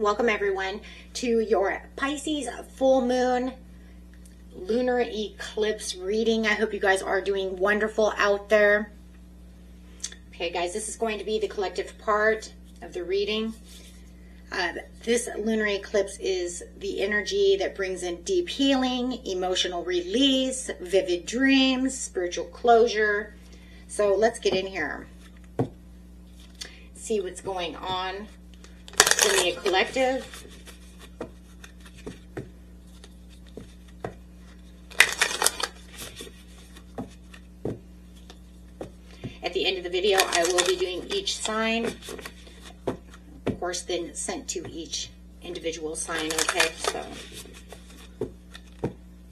welcome everyone to your Pisces full moon lunar eclipse reading. I hope you guys are doing wonderful out there. Okay guys, this is going to be the collective part of the reading. This lunar eclipse is the energy that brings in deep healing, emotional release, vivid dreams, spiritual closure. So let's get in here, see what's going on in the collective. At the end of the video, I will be doing each sign, of course, then sent to each individual sign, okay? So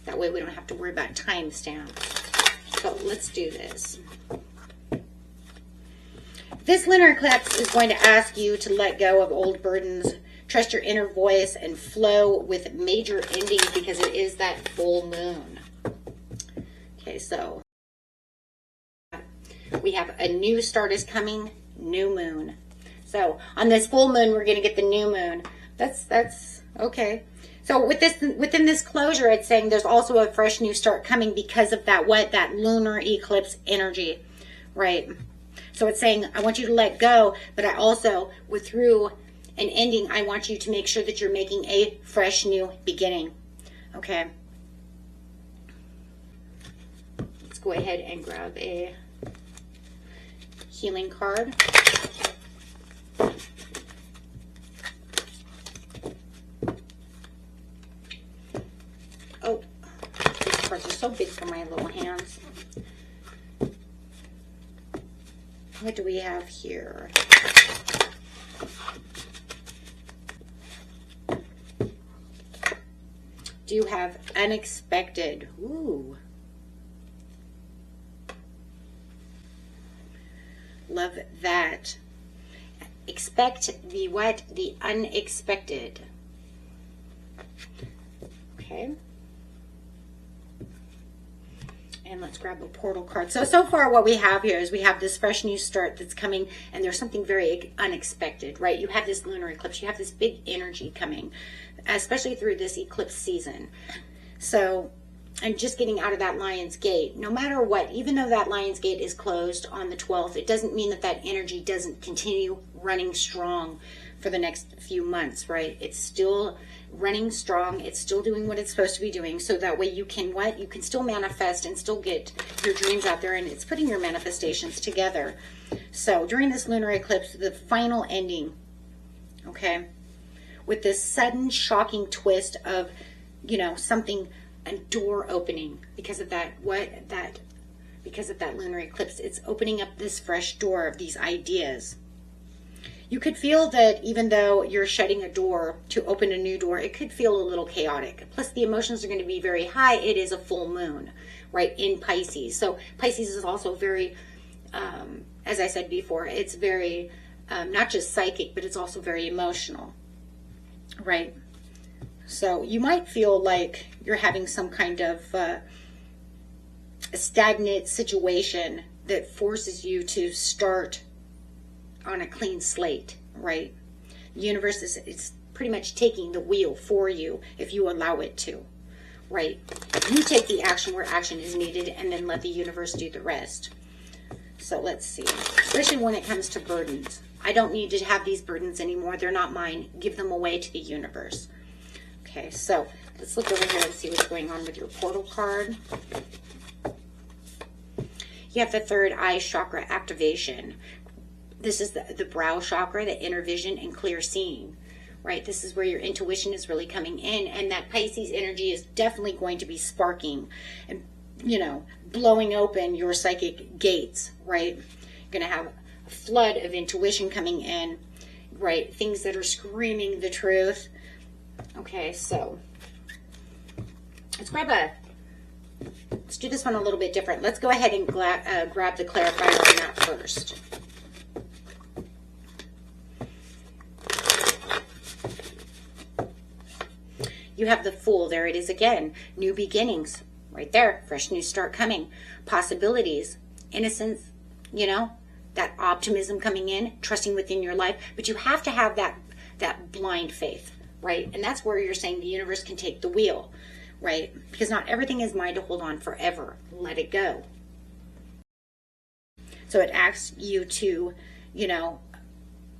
that way we don't have to worry about timestamps. So let's do this. This lunar eclipse is going to ask you to let go of old burdens, trust your inner voice, and flow with major endings because it is that full moon. Okay, so we have a new start is coming, new moon. So on this full moon, we're going to get the new moon. That's okay. So within this closure, it's saying there's also a fresh new start coming because of that lunar eclipse energy, right? So it's saying, I want you to let go, but I also, through an ending, I want you to make sure that you're making a fresh new beginning. Okay. Let's go ahead and grab a healing card. Oh, these cards are so big for my little hands. What do we have here? Do you have unexpected? Ooh. Love that. Expect the what? The unexpected. Okay. And let's grab a portal card. So far what we have here is we have this fresh new start that's coming, and there's something very unexpected, right? You have this lunar eclipse. You have this big energy coming, especially through this eclipse season. So, and just getting out of that Lion's Gate, no matter what, even though that Lion's Gate is closed on the 12th, it doesn't mean that that energy doesn't continue running strong for the next few months, right? It's still running strong. It's still doing what it's supposed to be doing. So that way you can what? You can still manifest and still get your dreams out there, and it's putting your manifestations together. So during this lunar eclipse, the final ending, okay, with this sudden shocking twist of, you know, something, a door opening because of that, because of that lunar eclipse, it's opening up this fresh door of these ideas. You could feel that even though you're shutting a door to open a new door, it could feel a little chaotic. Plus the emotions are going to be very high. It is a full moon, right, in Pisces. So Pisces is also very, as I said before, it's very, not just psychic, but it's also very emotional, right? So you might feel like you're having some kind of a stagnant situation that forces you to start on a clean slate, right? The universe is pretty much taking the wheel for you if you allow it to, right? You take the action where action is needed and then let the universe do the rest. So let's see, especially when it comes to burdens. I don't need to have these burdens anymore. They're not mine. Give them away to the universe. Okay, so let's look over here and see what's going on with your portal card. You have the third eye chakra activation. This is the brow chakra, the inner vision and clear seeing, right? This is where your intuition is really coming in, and that Pisces energy is definitely going to be sparking and, you know, blowing open your psychic gates, right? You're going to have a flood of intuition coming in, right? Things that are screaming the truth. Okay, so let's do this one a little bit different. Let's go ahead and grab the clarifier on that first. You have the Fool. There it is again. New beginnings. Right there. Fresh new start coming. Possibilities. Innocence. You know, that optimism coming in. Trusting within your life. But you have to have that that blind faith, right? And that's where you're saying the universe can take the wheel, right? Because not everything is mine to hold on forever. Let it go. So it asks you to, you know,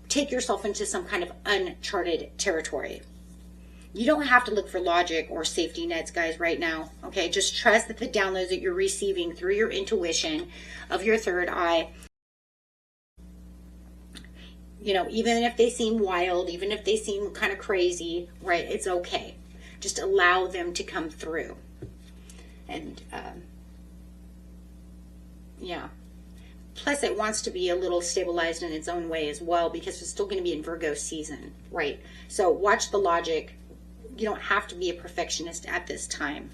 take yourself into some kind of uncharted territory. You don't have to look for logic or safety nets, guys, right now. Okay, just trust that the downloads that you're receiving through your intuition of your third eye, you know, even if they seem wild, even if they seem kind of crazy, right, it's okay. Just allow them to come through. And, yeah. Plus, it wants to be a little stabilized in its own way as well, because it's still going to be in Virgo season, right? So watch the logic. You don't have to be a perfectionist at this time,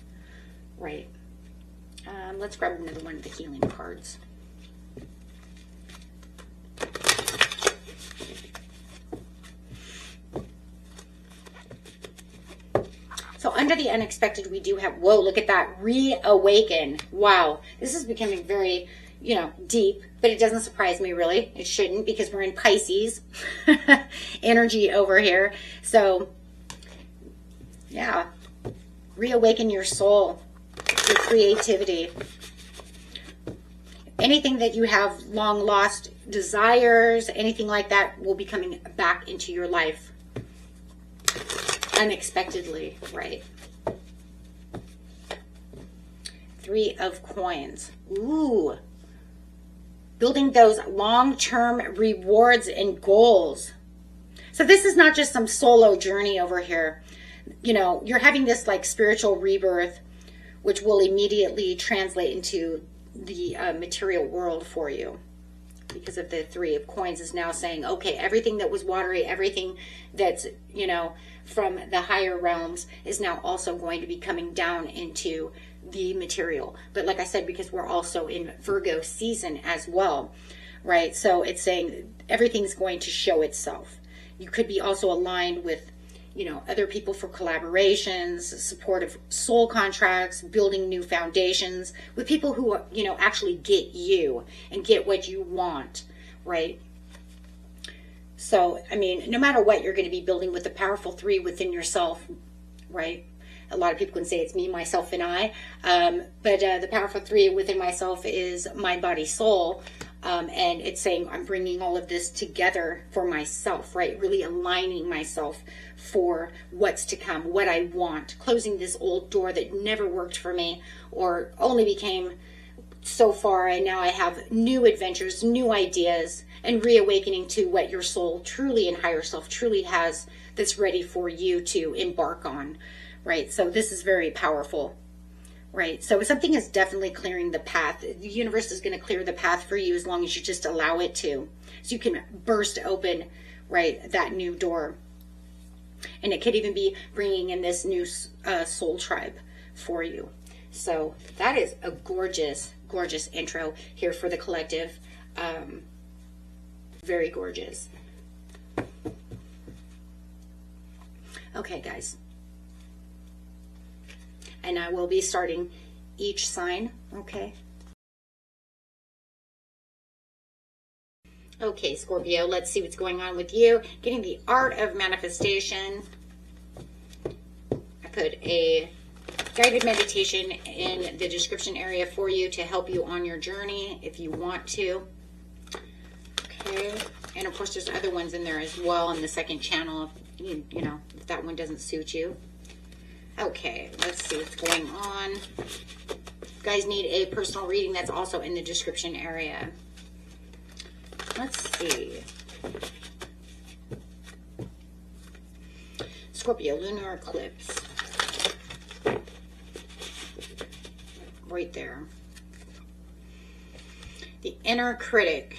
right? Let's grab another one of the healing cards. So under the unexpected, we do have, whoa, look at that, reawaken. Wow, this is becoming very, you know, deep, but it doesn't surprise me really. It shouldn't, because we're in Pisces energy over here. So yeah, reawaken your soul, your creativity. Anything that you have long lost desires, anything like that will be coming back into your life unexpectedly, right? Three of Coins. Ooh. Building those long-term rewards and goals. So this is not just some solo journey over here. You know, you're having this like spiritual rebirth, which will immediately translate into the material world for you. Because of the Three of Coins is now saying, okay, everything that was watery, everything that's, you know, from the higher realms is now also going to be coming down into the material. But like I said, because we're also in Virgo season as well, right? So it's saying everything's going to show itself. You could be also aligned with, you know, other people for collaborations, supportive soul contracts, building new foundations with people who, you know, actually get you and get what you want, right? So, I mean, no matter what, you're going to be building with the powerful three within yourself, right? A lot of people can say it's me, myself, and I. But the powerful three within myself is mind, body, soul. And it's saying I'm bringing all of this together for myself, right? Really aligning myself for what's to come, what I want. Closing this old door that never worked for me or only became so far. And now I have new adventures, new ideas, and reawakening to what your soul truly and higher self truly has that's ready for you to embark on, right? So this is very powerful, right? So something is definitely clearing the path. The universe is going to clear the path for you as long as you just allow it to. So you can burst open, right, that new door. And it could even be bringing in this new soul tribe for you. So that is a gorgeous, gorgeous intro here for the collective. Very gorgeous. Okay, guys. And I will be starting each sign, okay? Okay, Scorpio, let's see what's going on with you. Getting the art of manifestation. I put a guided meditation in the description area for you to help you on your journey if you want to. Okay, and of course there's other ones in there as well in the second channel, you know, if that one doesn't suit you. Okay, let's see what's going on. You guys need a personal reading, that's also in the description area. Let's see. Scorpio Lunar Eclipse. Right there. The inner critic.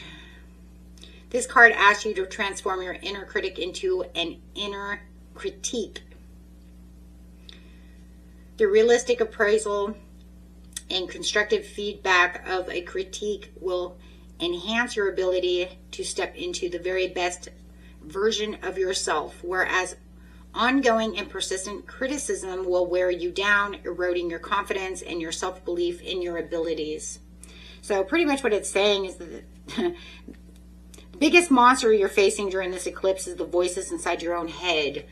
This card asks you to transform your inner critic into an inner critique. The realistic appraisal and constructive feedback of a critique will enhance your ability to step into the very best version of yourself, whereas ongoing and persistent criticism will wear you down, eroding your confidence and your self-belief in your abilities. So pretty much what it's saying is that biggest monster you're facing during this eclipse is the voices inside your own head.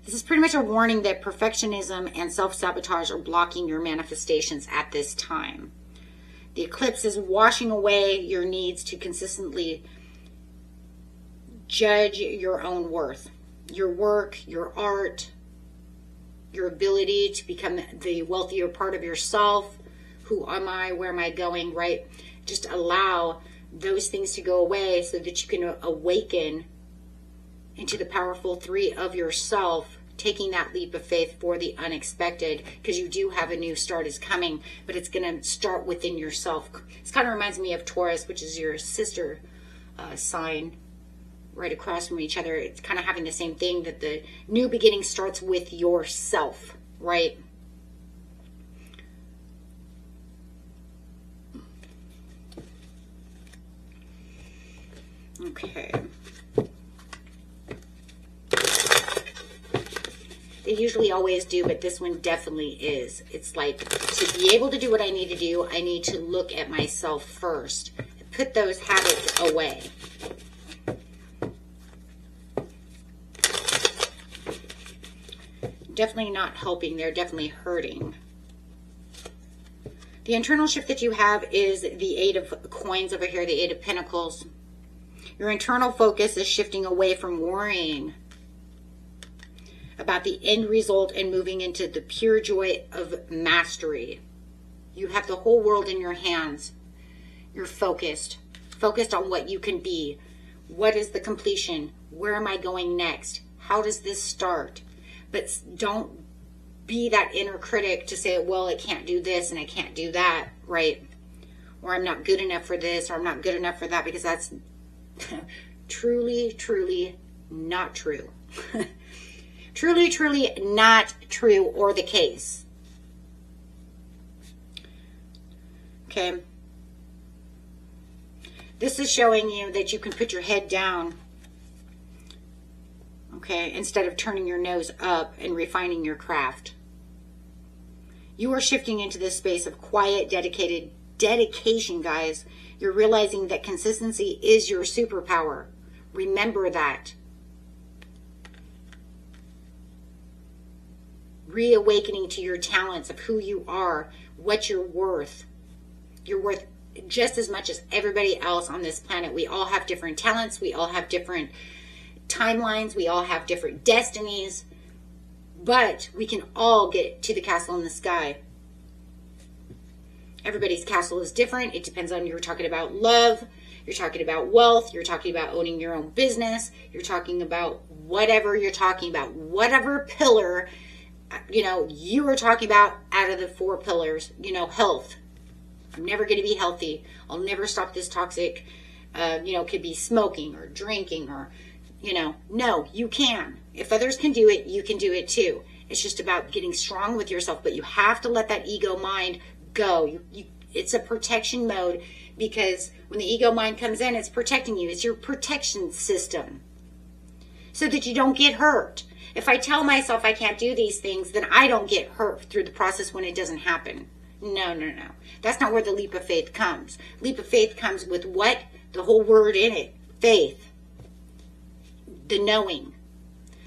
This is pretty much a warning that perfectionism and self-sabotage are blocking your manifestations at this time. The eclipse is washing away your needs to consistently judge your own worth, your work, your art, your ability to become the wealthier part of yourself. Who am I? Where am I going? Right? Just allow those things to go away so that you can awaken into the powerful 3 of yourself, taking that leap of faith for the unexpected, because you do have a new start is coming, but it's going to start within yourself. This kind of reminds me of Taurus, which is your sister sign, right across from each other. It's kind of having the same thing, that the new beginning starts with yourself, right? Okay. They usually always do, but this one definitely is. It's like, to be able to do what I need to do, I need to look at myself first. Put those habits away. Definitely not helping. They're definitely hurting. The internal shift that you have is the 8 of coins over here, the 8 of pentacles. Your internal focus is shifting away from worrying about the end result and moving into the pure joy of mastery. You have the whole world in your hands. You're focused on what you can be. What is the completion? Where am I going next? How does this start? But don't be that inner critic to say, well, I can't do this and I can't do that, right? Or I'm not good enough for this, or I'm not good enough for that, because that's truly, truly not true. Truly, truly not true or the case. Okay. This is showing you that you can put your head down, okay, instead of turning your nose up and refining your craft. You are shifting into this space of quiet, dedication, guys. You're realizing that consistency is your superpower. Remember that. Reawakening to your talents of who you are, what you're worth. You're worth just as much as everybody else on this planet. We all have different talents. We all have different timelines. We all have different destinies. But we can all get to the castle in the sky. Everybody's castle is different. It depends on, you're talking about love. You're talking about wealth. You're talking about owning your own business. You're talking about whatever you're talking about. Whatever pillar, you were talking about out of the 4 pillars, health. I'm never going to be healthy. I'll never stop this toxic, could be smoking or drinking or, no, you can. If others can do it, you can do it too. It's just about getting strong with yourself, but you have to let that ego mind go. It's a protection mode, because when the ego mind comes in, it's protecting you. It's your protection system so that you don't get hurt. If I tell myself I can't do these things, then I don't get hurt through the process when it doesn't happen. No. That's not where the leap of faith comes. Leap of faith comes with what? The whole word in it. Faith. The knowing.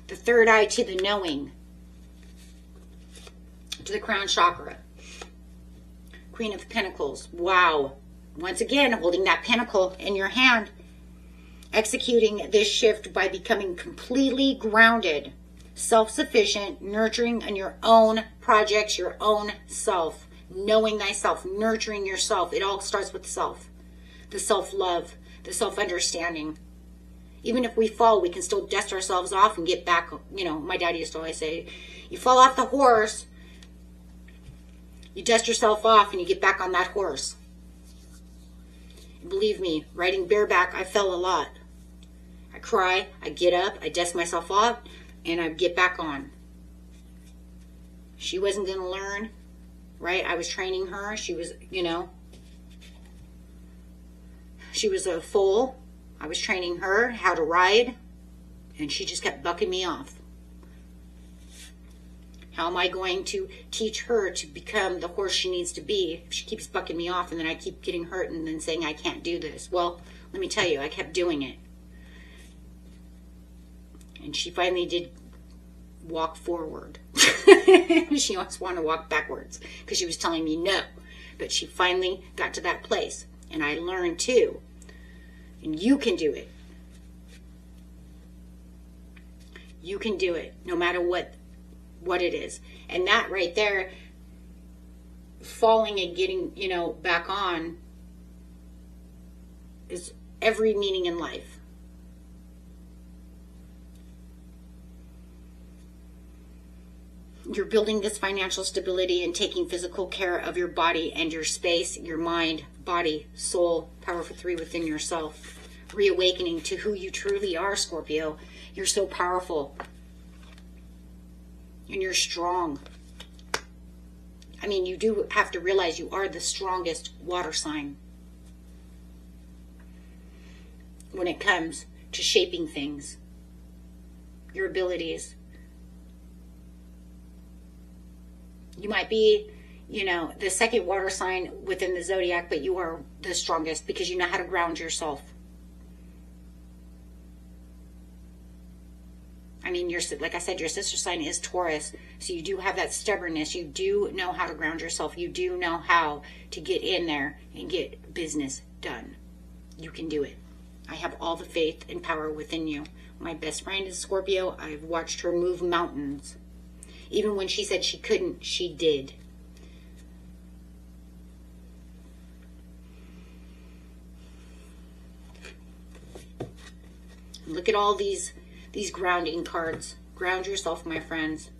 The third eye to the knowing. To the crown chakra. Queen of Pentacles. Wow. Once again, holding that pentacle in your hand. Executing this shift by becoming completely grounded. Self-sufficient, nurturing on your own projects, your own self, knowing thyself, nurturing yourself. It all starts with self, the self-love, the self-understanding. Even if we fall, we can still dust ourselves off and get back. My daddy used to always say, you fall off the horse, you dust yourself off and you get back on that horse. And believe me, riding bareback, I fell a lot. I cry, I get up, I dust myself off, and I get back on. She wasn't going to learn, right? I was training her. She was, she was a foal. I was training her how to ride, and she just kept bucking me off. How am I going to teach her to become the horse she needs to be if she keeps bucking me off and then I keep getting hurt and then saying I can't do this? Well, let me tell you, I kept doing it. And she finally did walk forward. She always wanted to walk backwards because she was telling me no. But she finally got to that place. And I learned too. And you can do it. You can do it no matter what it is. And that right there, falling and getting, back on, is every meaning in life. You're building this financial stability and taking physical care of your body and your space, your mind, body, soul, power for 3 within yourself. Reawakening to who you truly are, Scorpio. You're so powerful. And you're strong. I mean, you do have to realize you are the strongest water sign when it comes to shaping things. Your abilities. You might be, the second water sign within the zodiac, but you are the strongest because you know how to ground yourself. I mean, like I said, your sister sign is Taurus, so you do have that stubbornness. You do know how to ground yourself. You do know how to get in there and get business done. You can do it. I have all the faith and power within you. My best friend is Scorpio. I've watched her move mountains. Even when she said she couldn't, she did. Look at all these grounding cards. Ground yourself, my friends.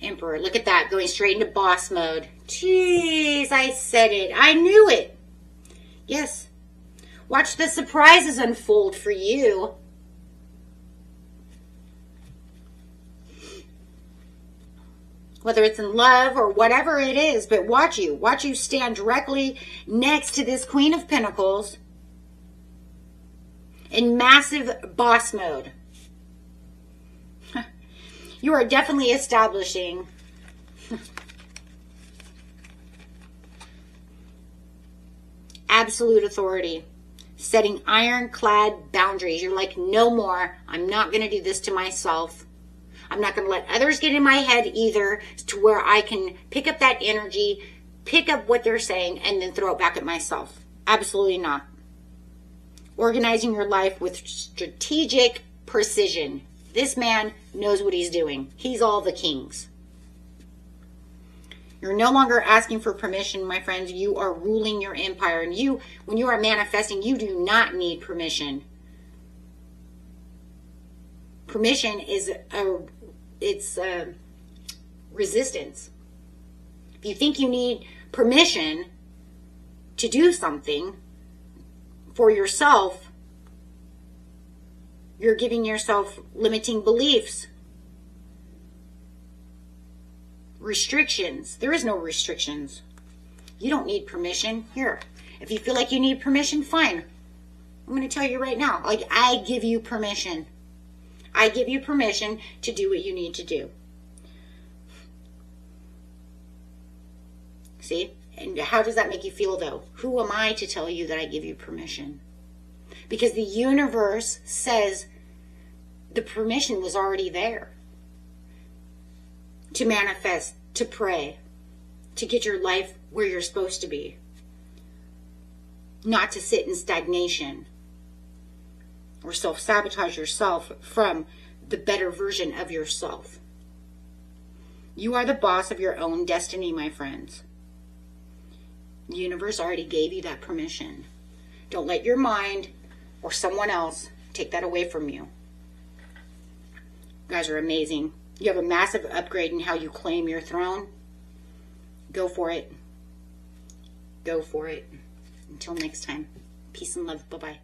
Emperor, look at that, going straight into boss mode. Jeez, I said it. I knew it. Yes. Watch the surprises unfold for you. Whether it's in love or whatever it is, but watch you. Watch you stand directly next to this Queen of Pentacles in massive boss mode. You are definitely establishing absolute authority, setting ironclad boundaries. You're like, no more. I'm not going to do this to myself. I'm not going to let others get in my head either, to where I can pick up that energy, pick up what they're saying, and then throw it back at myself. Absolutely not. Organizing your life with strategic precision. This man knows what he's doing. He's all the kings. You're no longer asking for permission, my friends. You are ruling your empire. And when you are manifesting, you do not need permission. Permission is resistance. If you think you need permission to do something for yourself, you're giving yourself limiting beliefs. Restrictions. There is no restrictions. You don't need permission. Here, if you feel like you need permission, fine. I'm going to tell you right now, like, I give you permission. I give you permission to do what you need to do. See? And how does that make you feel, though? Who am I to tell you that I give you permission? Because the universe says the permission was already there. To manifest, to pray, to get your life where you're supposed to be. Not to sit in stagnation or self-sabotage yourself from the better version of yourself. You are the boss of your own destiny, my friends. The universe already gave you that permission. Don't let your mind or someone else take that away from you. You guys are amazing. You have a massive upgrade in how you claim your throne. Go for it. Go for it. Until next time. Peace and love. Bye-bye.